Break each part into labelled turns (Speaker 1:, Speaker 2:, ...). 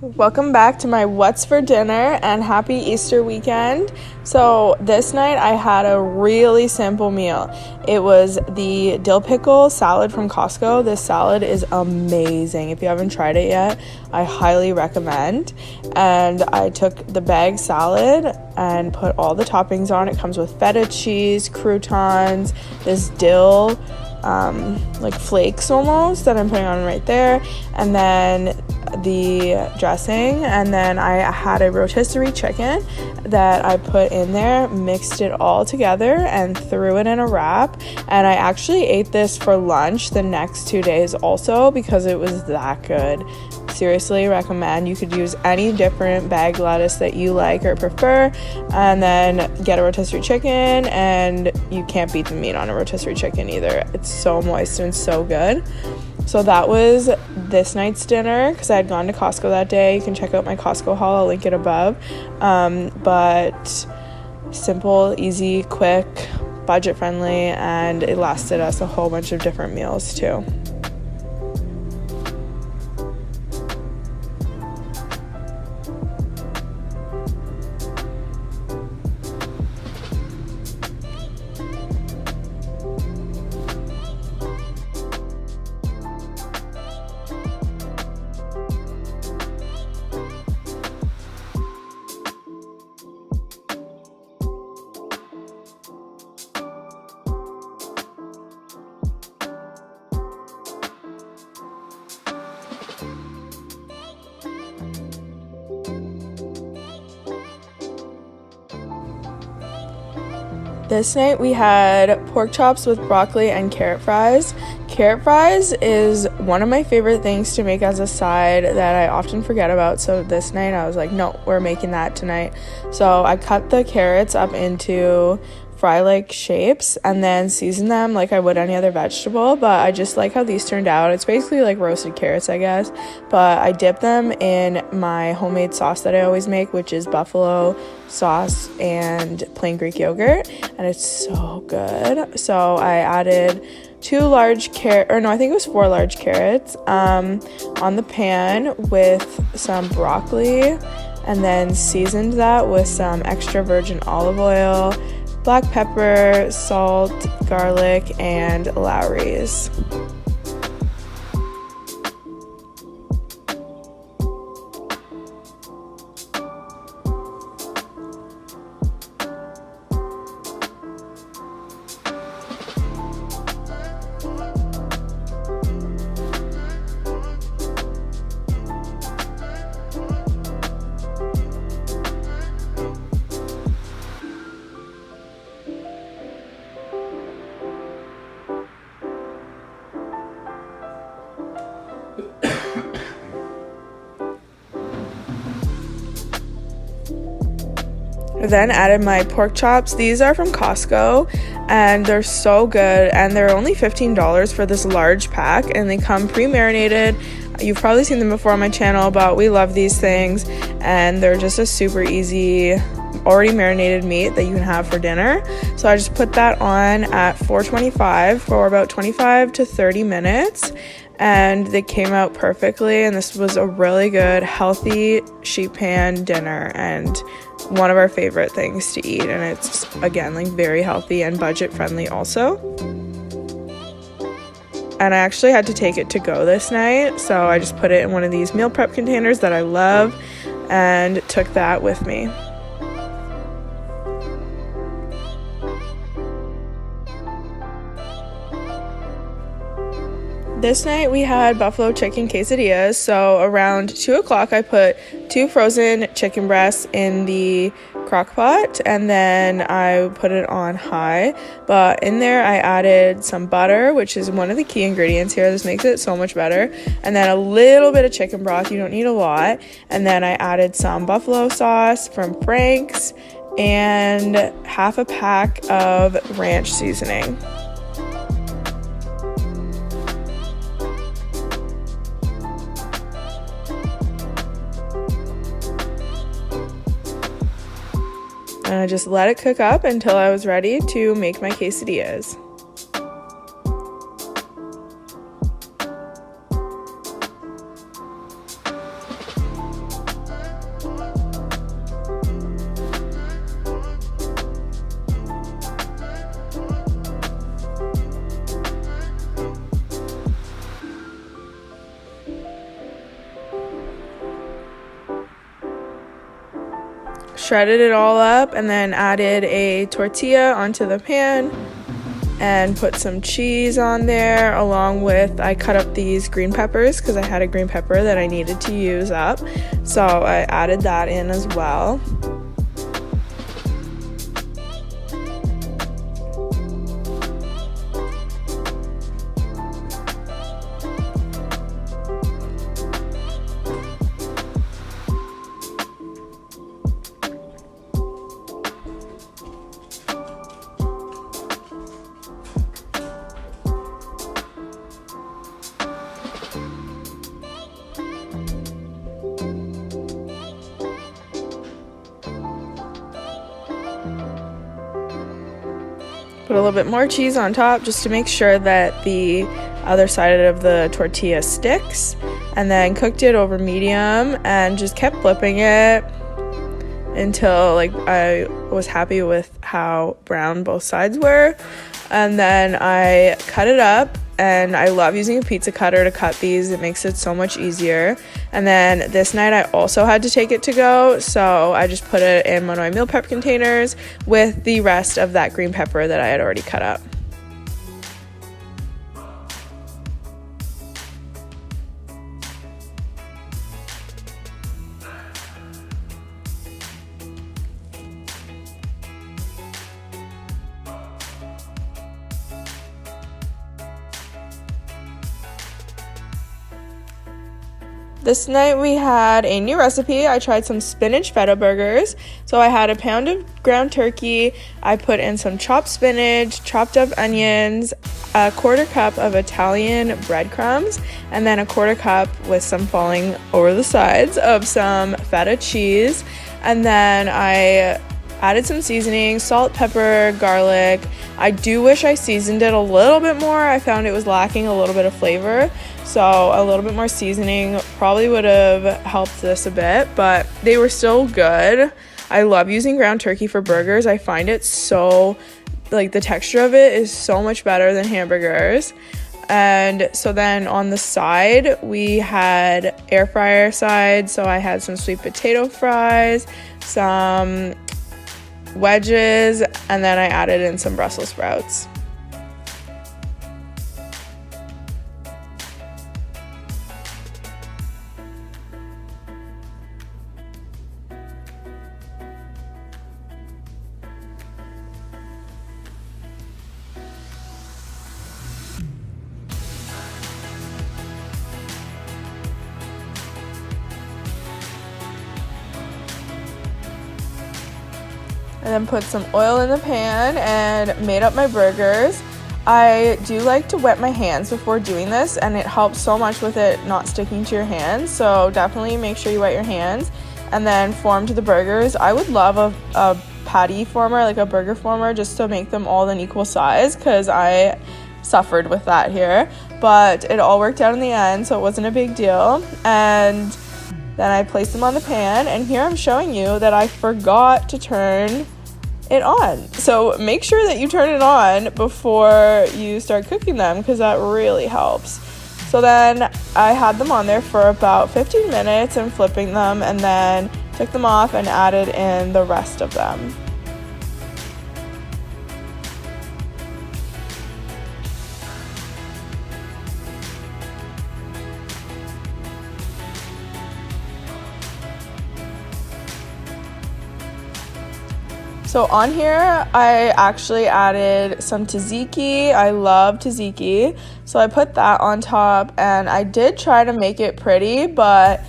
Speaker 1: Welcome back to my What's for Dinner and happy Easter weekend. So this night I had a really simple meal. It was the dill pickle salad from Costco. This salad is amazing. If you haven't tried it yet, I highly recommend. And I took the bag salad and put all the toppings on. It comes with feta cheese, croutons, this dill like flakes almost that I'm putting on right there, and then the dressing, and then I had a rotisserie chicken that I put in there, mixed it all together and threw it in a wrap. And I actually ate this for lunch the next 2 days also because it was that good. Seriously recommend. You could use any different bag lettuce that you like or prefer, and then get a rotisserie chicken, and you can't beat the meat on a rotisserie chicken either. It's so moist and so good. So that was this night's dinner because I had gone to Costco that day. You can check out my Costco haul, I'll link it above. But simple, easy, quick, budget friendly, and it lasted us a whole bunch of different meals too. This night we had pork chops with broccoli and carrot fries. Carrot fries is one of my favorite things to make as a side that I often forget about. So this night I was like, no, we're making that tonight. So I cut the carrots up into fry-like shapes and then season them like I would any other vegetable, but I just like how these turned out. It's basically like roasted carrots, I guess, but I dip them in my homemade sauce that I always make, which is buffalo sauce and plain Greek yogurt, and it's so good. So I added 4 large carrots on the pan with some broccoli, and then seasoned that with some extra virgin olive oil, black pepper, salt, garlic, and Lowry's. I then added my pork chops. These are from Costco and they're so good, and they're only $15 for this large pack, and they come pre-marinated. You've probably seen them before on my channel, but we love these things, and they're just a super easy already marinated meat that you can have for dinner. So I just put that on at 425 for about 25 to 30 minutes, and they came out perfectly, and this was a really good healthy sheet pan dinner and one of our favorite things to eat, and it's again like very healthy and budget friendly also. And I actually had to take it to go this night, so I just put it in one of these meal prep containers that I love and took that with me. This night we had buffalo chicken quesadillas. So around 2 o'clock I put 2 frozen chicken breasts in the crock pot, and then I put it on high. But in there I added some butter, which is one of the key ingredients here. This makes it so much better. And then a little bit of chicken broth. You don't need a lot. And then I added some buffalo sauce from Frank's and half a pack of ranch seasoning. And I just let it cook up until I was ready to make my quesadillas. shredded it all up and then added a tortilla onto the pan and put some cheese on there, along with, I cut up these green peppers because I had a green pepper that I needed to use up, so I added that in as well. Put a little bit more cheese on top just to make sure that the other side of the tortilla sticks, and then cooked it over medium and just kept flipping it until like I was happy with how brown both sides were. And then I cut it up, and I love using a pizza cutter to cut these. It makes it so much easier. And then this night I also had to take it to go, so I just put it in one of my meal prep containers with the rest of that green pepper that I had already cut up. This night we had a new recipe. I tried some spinach feta burgers. So I had a pound of ground turkey. I put in some chopped spinach, chopped up onions, a quarter cup of Italian breadcrumbs, and then a quarter cup with some falling over the sides of some feta cheese. And then I added some seasoning, salt, pepper, garlic. I do wish I seasoned it a little bit more. I found it was lacking a little bit of flavor. So a little bit more seasoning probably would have helped this a bit, but they were still good. I love using ground turkey for burgers. I find it so, like, the texture of it is so much better than hamburgers. And so then on the side, we had air fryer side. So I had some sweet potato fries, some wedges, and then I added in some Brussels sprouts. And then put some oil in the pan and made up my burgers. I do like to wet my hands before doing this, and it helps so much with it not sticking to your hands. So definitely make sure you wet your hands and then form to the burgers. I would love a patty former, like a burger former, just to make them all an equal size, because I suffered with that here. But it all worked out in the end, so it wasn't a big deal. And then I placed them on the pan, and here I'm showing you that I forgot to turn it on. So make sure that you turn it on before you start cooking them, because that really helps. So then I had them on there for about 15 minutes and flipping them, and then took them off and added in the rest of them. So on here, I actually added some tzatziki. I love tzatziki. So I put that on top, and I did try to make it pretty, but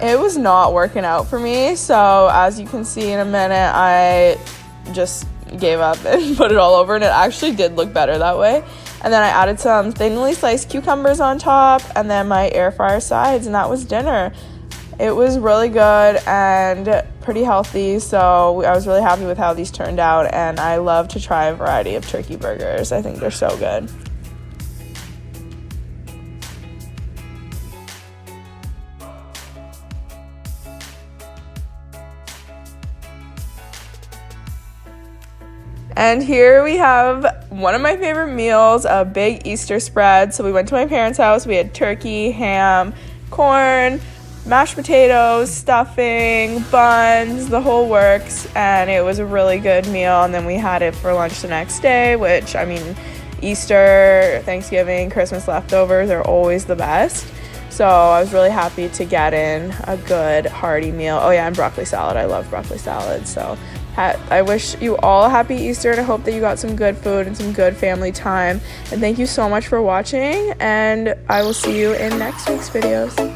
Speaker 1: it was not working out for me. So as you can see in a minute, I just gave up and put it all over, and it actually did look better that way. And then I added some thinly sliced cucumbers on top, and then my air fryer sides, and that was dinner. It was really good and pretty healthy, so I was really happy with how these turned out, and I love to try a variety of turkey burgers. I think they're so good. And here we have one of my favorite meals, a big Easter spread. So we went to my parents' house. We had turkey, ham, corn, mashed potatoes, stuffing, buns, the whole works, and it was a really good meal. And then we had it for lunch the next day, which, I mean, Easter, Thanksgiving, Christmas leftovers are always the best. So I was really happy to get in a good hearty meal. Oh yeah, and broccoli salad. I love broccoli salad. So I wish you all a happy Easter, and I hope that you got some good food and some good family time. And thank you so much for watching, and I will see you in next week's videos.